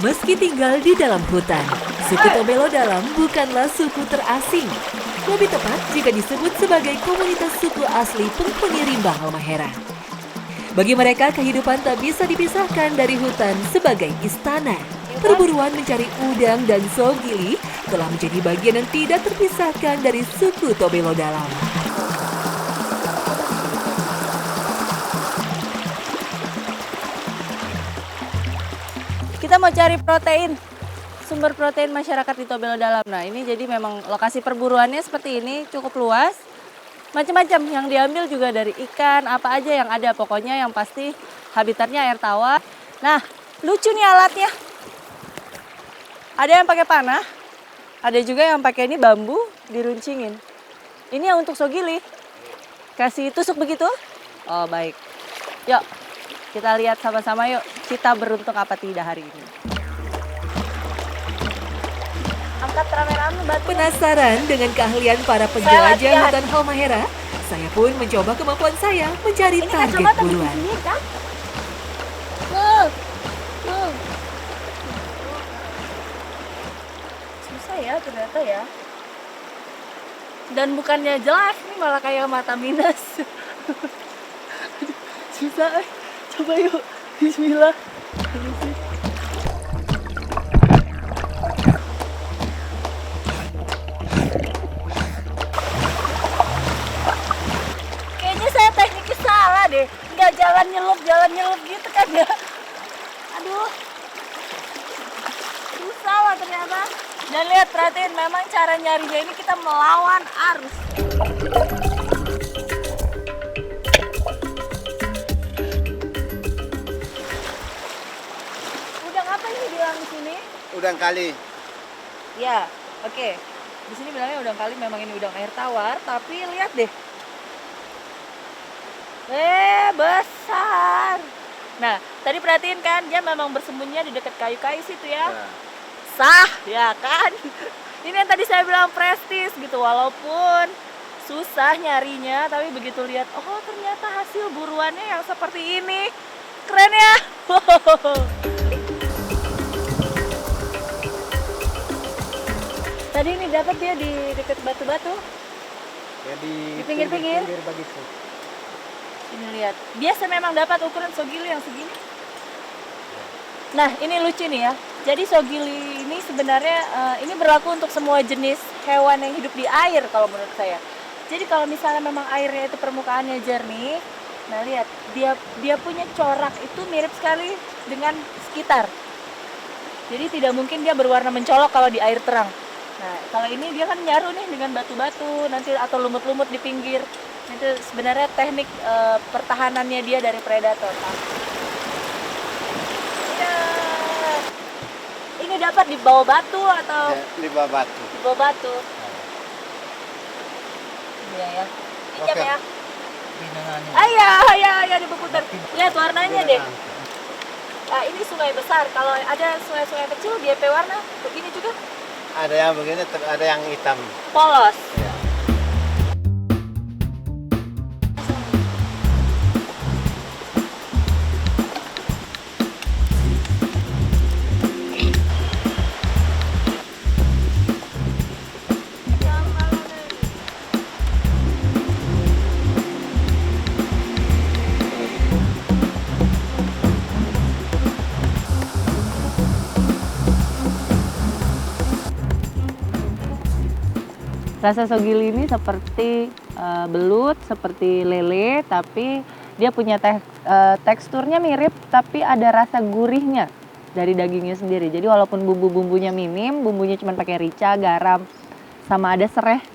Meski tinggal di dalam hutan, suku Tobelo Dalam bukanlah suku terasing. Lebih tepat jika disebut sebagai komunitas suku asli penghuni rimba Halmahera. Bagi mereka, kehidupan tak bisa dipisahkan dari hutan sebagai istana. Perburuan mencari udang dan sogili telah menjadi bagian yang tidak terpisahkan dari suku Tobelo Dalam. Kita mau cari protein, sumber protein masyarakat di Tobelo Dalam. Nah, ini jadi memang lokasi perburuannya seperti ini, cukup luas. Macam-macam yang diambil juga dari ikan, apa aja yang ada. Pokoknya yang pasti habitatnya air tawar. Nah, lucu nih alatnya. Ada yang pakai panah, ada juga yang pakai ini bambu diruncingin. Ini yang untuk sogili. Kasih tusuk begitu? Oh, baik. Yuk, kita lihat sama-sama yuk. Kita beruntung apa tidak hari ini. Angkat rame-rame batu. Penasaran dengan keahlian para penjelajah hutan Halmahera? Saya pun mencoba kemampuan saya mencari target buruan. Kan? Susah ya ternyata ya. Dan bukannya jelas, ini malah kayak mata minus. Susah, coba yuk. Bismillah. Kayaknya saya tekniknya salah deh. Nggak jalan nyelup gitu kan ya. Aduh. Susah lah ternyata. Dan lihat, perhatiin, memang cara nyarinya ini kita melawan arus. Udang apa ini bilang di sini? Udang kali. Ya, oke. Di sini bilangnya udang kali, memang ini udang air tawar, tapi lihat deh. Besar. Nah, tadi perhatiin kan, dia memang bersembunyinya di dekat kayu-kayu situ ya. Sah, ya kan? Ini yang tadi saya bilang prestis gitu, walaupun susah nyarinya, tapi begitu lihat, oh ternyata hasil buruannya yang seperti ini. Keren ya? Tadi ini dapat dia di dekat batu-batu. Ya Di pinggir-pinggir. begitu. Ini lihat, biasa memang dapat ukuran sogili yang segini. Nah, ini lucu nih ya. Jadi sogili ini sebenarnya ini berlaku untuk semua jenis hewan yang hidup di air kalau menurut saya. Jadi kalau misalnya memang airnya itu permukaannya jernih, nah lihat, dia punya corak itu mirip sekali dengan sekitar. Jadi tidak mungkin dia berwarna mencolok kalau di air terang. Nah, kalau ini dia kan nyaru nih dengan batu-batu nanti atau lumut-lumut di pinggir. Itu sebenarnya teknik pertahanannya dia dari predator. Ya. Ini dapat di bawah batu atau Di bawah batu. di bawah batu? Iya ya. Pinjam Oke. ya. Ayah, diputar. Lihat warnanya deh. Nah, ini sungai besar. Kalau ada sungai-sungai kecil DP warna begini juga. Ada yang begini, ada yang hitam. Polos. Ya. Rasa sogili ini seperti belut, seperti lele, tapi dia punya teksturnya mirip, tapi ada rasa gurihnya dari dagingnya sendiri. Jadi walaupun bumbu-bumbunya minim, bumbunya cuma pakai rica, garam, sama ada sereh.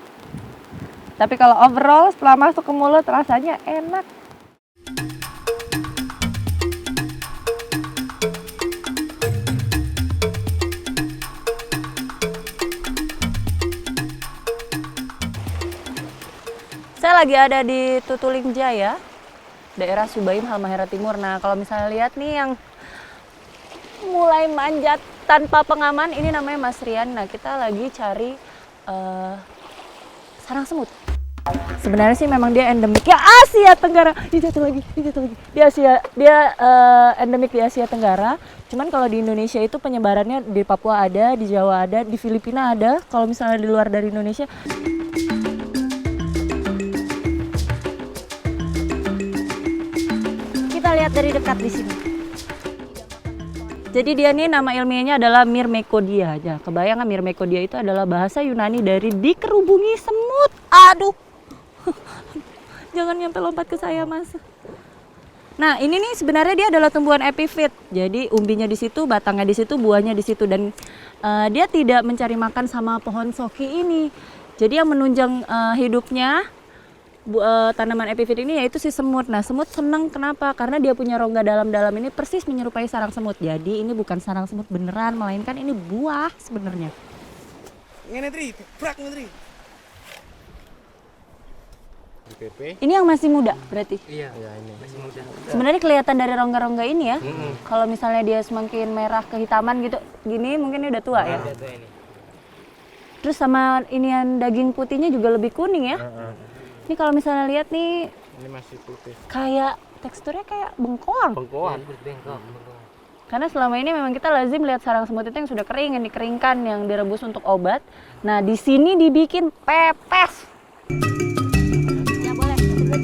Tapi kalau overall setelah masuk ke mulut rasanya enak. Saya lagi ada di Tutuling Jaya, daerah Subaim, Halmahera Timur. Nah, kalau misalnya lihat nih yang mulai manjat tanpa pengaman, ini namanya Mas Rian. Nah, kita lagi cari sarang semut. Sebenarnya sih memang dia endemik ya Asia Tenggara. Dia jatuh lagi. Dia endemik di Asia Tenggara. Cuman kalau di Indonesia itu penyebarannya di Papua ada, di Jawa ada, di Filipina ada. Kalau misalnya di luar dari Indonesia. Kita lihat dari dekat di sini. Jadi dia nih nama ilmiahnya adalah Myrmecodia aja. Kebayang nggak Myrmecodia itu adalah bahasa Yunani dari dikerubungi semut. Aduh. Jangan nyampe lompat ke saya, Mas. Nah, ini nih sebenarnya dia adalah tumbuhan epifit. Jadi umbinya di situ, batangnya di situ, buahnya di situ dan dia tidak mencari makan sama pohon soki ini. Jadi yang menunjang hidupnya tanaman epifit ini yaitu si semut. Nah, semut senang kenapa? Karena dia punya rongga dalam-dalam ini persis menyerupai sarang semut. Jadi ini bukan sarang semut beneran, melainkan ini buah sebenarnya. Ini yang masih muda berarti? Iya ini. Masih muda. Sebenarnya kelihatan dari rongga-rongga ini ya. Kalau misalnya dia semakin merah kehitaman gitu, gini mungkin ini udah tua ya. Ini. Terus sama inian daging putihnya juga lebih kuning ya. Ini kalau misalnya lihat nih Ini masih putih. kayak teksturnya kayak bengkoang. Bengkoang. Bengkok. Karena selama ini memang kita lazim lihat sarang semut itu yang sudah kering, yang dikeringkan, yang direbus untuk obat. Nah, di sini dibikin pepes. Ya boleh, 1, 2,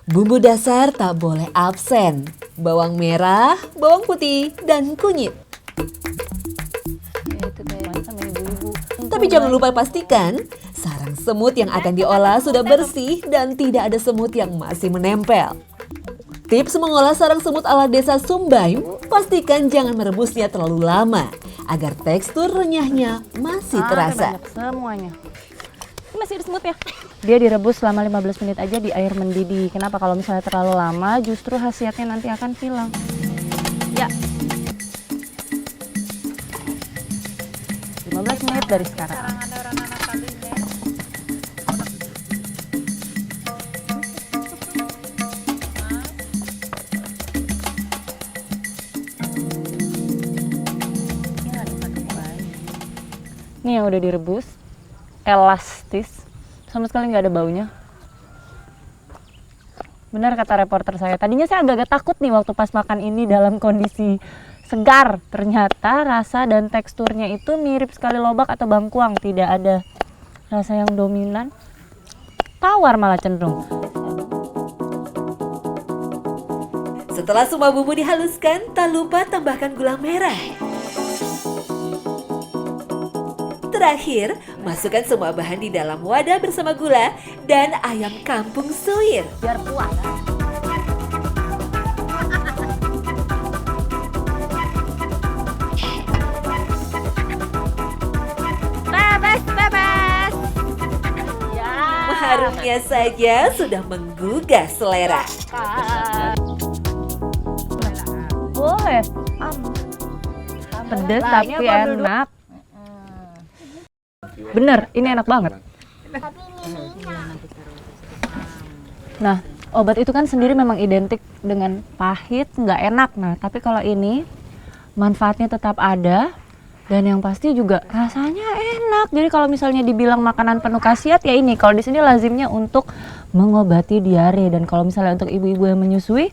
3. Bumbu dasar tak boleh absen. Bawang merah, bawang putih, dan kunyit. Ya, itu kayak sama ibu-ibu. Tapi jangan lupa pastikan sarang semut yang akan diolah sudah bersih dan tidak ada semut yang masih menempel. Tips mengolah sarang semut ala desa Sumbaim, pastikan jangan merebusnya terlalu lama agar tekstur renyahnya masih terasa. Banyak semuanya. Ini masih ada semut ya? Dia direbus selama 15 menit aja di air mendidih. Kenapa? Kalau misalnya terlalu lama justru khasiatnya nanti akan hilang. Ya. 15 menit dari sekarang. Ini yang udah direbus, elastis, sama sekali nggak ada baunya. Benar kata reporter saya, tadinya saya agak-agak takut nih waktu pas makan ini dalam kondisi segar. Ternyata rasa dan teksturnya itu mirip sekali lobak atau bangkuang, tidak ada rasa yang dominan, tawar malah cenderung. Setelah semua bumbu dihaluskan, tak lupa tambahkan gula merah. Terakhir, masukkan semua bahan di dalam wadah bersama gula dan ayam kampung suwir. Biar puas. Bebas. Ya. Harumnya saja sudah menggugah selera. Boleh. Pedes tapi enak. Bener, ini enak banget. Nah, obat itu kan sendiri memang identik dengan pahit, nggak enak. Nah, tapi kalau ini manfaatnya tetap ada dan yang pasti juga rasanya enak. Jadi kalau misalnya dibilang makanan penuh khasiat ya ini. Kalau di sini lazimnya untuk mengobati diare dan kalau misalnya untuk ibu-ibu yang menyusui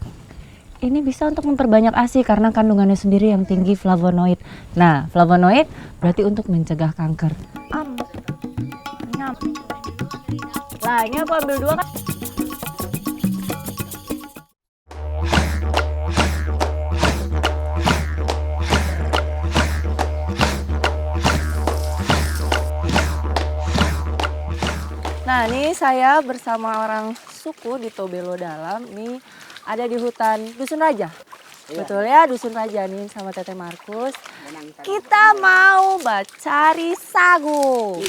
ini bisa untuk memperbanyak ASI karena kandungannya sendiri yang tinggi flavonoid. Nah, flavonoid berarti untuk mencegah kanker. Lah, ini aku ambil 2 kan? Nah, ini saya bersama orang suku di Tobelo Dalam. Ini ada di hutan Dusun Raja. Iya. Betul ya, Dusun Raja nih sama Tete Markus. Kita mau cari sagu.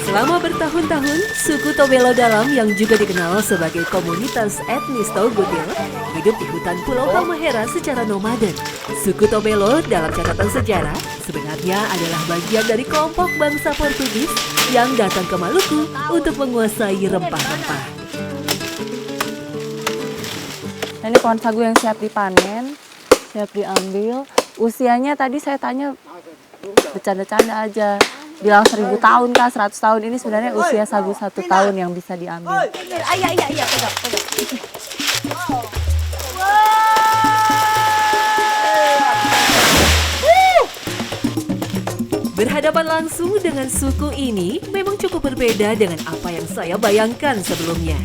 Selama bertahun-tahun, suku Tobelo Dalam yang juga dikenal sebagai komunitas etnis Togudil hidup di hutan Pulau Halmahera secara nomaden. Suku Tobelo dalam catatan sejarah sebenarnya adalah bagian dari kelompok bangsa Portugis yang datang ke Maluku untuk menguasai rempah-rempah. Nah, ini pohon sagu yang siap dipanen. siap diambil. Usianya tadi saya tanya bercanda-canda aja. Bilang 1000 tahun kah, 100 tahun. Ini sebenarnya usia sagu 1 tahun yang bisa diambil. Iya, pegang. Berhadapan langsung dengan suku ini memang cukup berbeda dengan apa yang saya bayangkan sebelumnya.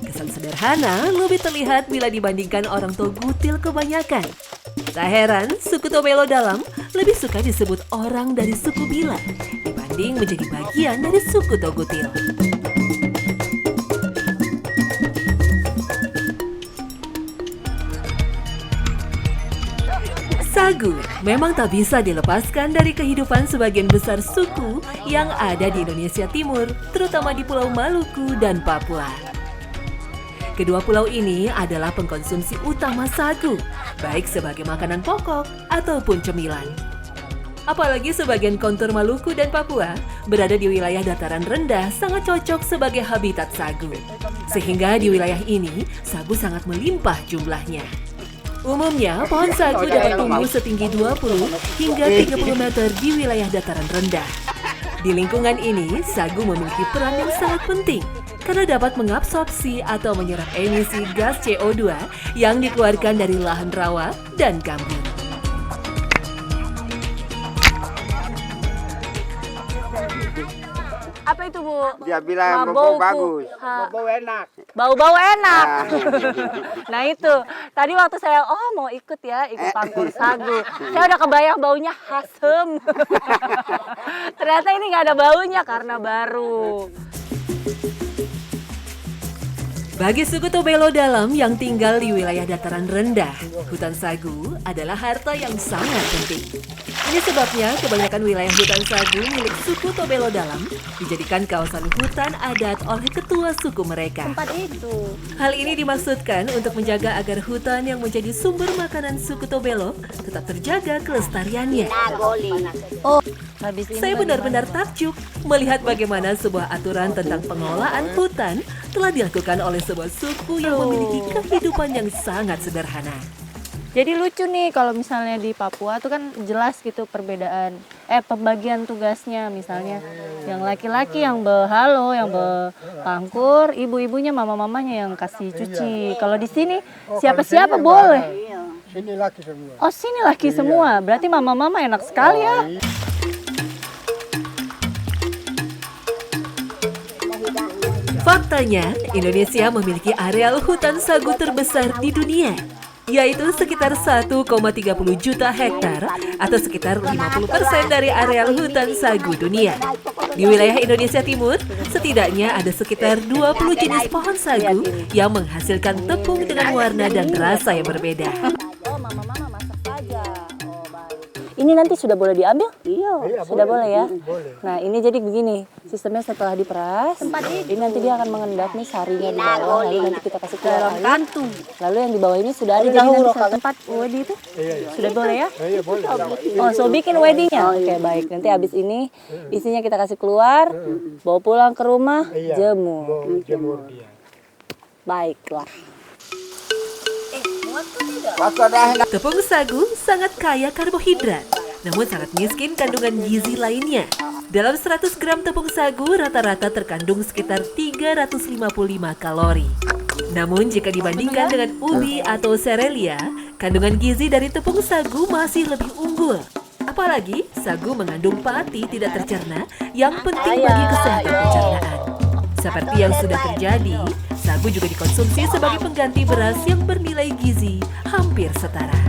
Kesan sederhana lebih terlihat bila dibandingkan orang Togutil kebanyakan. Tak heran, suku Tobelo Dalam lebih suka disebut orang dari suku Bila dibanding menjadi bagian dari suku Togutil. Sagu memang tak bisa dilepaskan dari kehidupan sebagian besar suku yang ada di Indonesia Timur, terutama di Pulau Maluku dan Papua. Kedua pulau ini adalah pengkonsumsi utama sagu, baik sebagai makanan pokok ataupun cemilan. Apalagi sebagian kontur Maluku dan Papua berada di wilayah dataran rendah sangat cocok sebagai habitat sagu. Sehingga di wilayah ini, sagu sangat melimpah jumlahnya. Umumnya, pohon sagu dapat tumbuh setinggi 20 hingga 30 meter di wilayah dataran rendah. Di lingkungan ini, sagu memiliki peran yang sangat penting karena dapat mengabsorpsi atau menyerap emisi gas CO2 yang dikeluarkan dari lahan rawa dan gambut. Apa itu, Bu? Dia bilang bau bagus. Bau enak. Bau-bau enak. Nah itu, tadi waktu saya mau ikut pangkur sagu. Saya udah kebayang baunya asem. Ternyata ini nggak ada baunya karena baru. Bagi suku Tobelo Dalam yang tinggal di wilayah dataran rendah, hutan sagu adalah harta yang sangat penting. Ini sebabnya kebanyakan wilayah hutan sagu milik suku Tobelo Dalam dijadikan kawasan hutan adat oleh ketua suku mereka. Tempat itu. Hal ini dimaksudkan untuk menjaga agar hutan yang menjadi sumber makanan suku Tobelo tetap terjaga kelestariannya. Habis ini Saya benar-benar takjub melihat bagaimana sebuah aturan tentang pengelolaan hutan telah dilakukan oleh sebuah suku yang memiliki kehidupan yang sangat sederhana. Jadi lucu nih kalau misalnya di Papua tuh kan jelas gitu perbedaan pembagian tugasnya, misalnya yang laki-laki yang berhalo, yang berpangkur, ibu-ibunya, mama-mamanya yang kasih cuci. Kalau di sini siapa-siapa boleh. Sini laki semua. Oh, sini laki semua. Berarti mama-mama enak sekali ya. Faktanya, Indonesia memiliki areal hutan sagu terbesar di dunia, yaitu sekitar 1,30 juta hektar atau sekitar 50% dari areal hutan sagu dunia. Di wilayah Indonesia Timur, setidaknya ada sekitar 20 jenis pohon sagu yang menghasilkan tepung dengan warna dan rasa yang berbeda. Mama-mama masak saja. Ini nanti sudah boleh diambil? Iya, sudah boleh ya. Boleh. Nah, ini jadi begini, sistemnya setelah diperas, ini nanti dia akan mengendap nih sarinya di bawah, lalu nanti kita kasih keluar kantung. Lalu yang di bawah ini sudah ada, jadi nanti tempat wedi itu sudah boleh ya? Iya boleh. Oh, so bikin wedinya? Oke, baik. Nanti habis ini isinya kita kasih keluar, bawa pulang ke rumah, jemur. Jemur dia. Baiklah. Tepung sagu sangat kaya karbohidrat, namun sangat miskin kandungan gizi lainnya. Dalam 100 gram tepung sagu rata-rata terkandung sekitar 355 kalori. Namun jika dibandingkan dengan ubi atau serelia, kandungan gizi dari tepung sagu masih lebih unggul. Apalagi sagu mengandung pati tidak tercerna yang penting bagi kesehatan pencernaan. Seperti yang sudah terjadi, sagu juga dikonsumsi sebagai pengganti beras yang bernilai gizi hampir setara.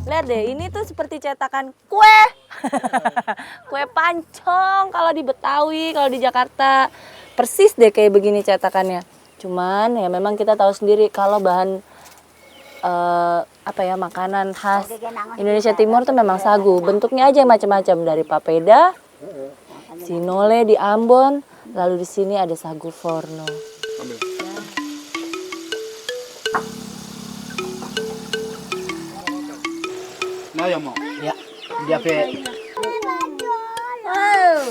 Lihat deh, ini tuh seperti cetakan kue. Kue pancong kalau di Betawi, kalau di Jakarta. Persis deh kayak begini cetakannya. Cuman ya memang kita tahu sendiri kalau bahan makanan khas Indonesia Timur tuh memang sagu. Bentuknya aja macam-macam, dari papeda, sinole di Ambon, lalu di sini ada sagu forno. Nah ya mau. Ya. Dia pe.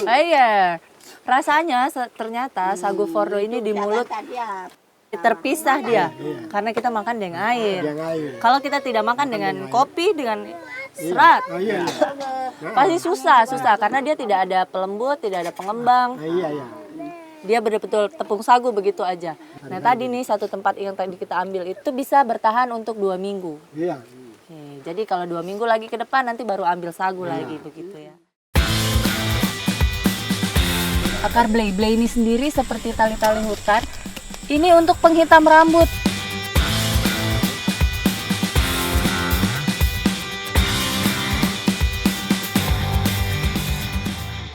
Iya. Rasanya ternyata sagu fordo ini di mulut terpisah dia, karena kita makan dengan air. Kalau kita tidak makan dengan kopi, dengan serat, pasti susah karena dia tidak ada pelembut, tidak ada pengembang. Dia betul-betul tepung sagu begitu aja. Nah tadi nih satu tempat yang tadi kita ambil itu bisa bertahan untuk 2 minggu. Oke, jadi kalau 2 minggu lagi ke depan nanti baru ambil sagu lagi begitu ya. Akar blei ini sendiri seperti tali-tali hutan. Ini untuk penghitam rambut.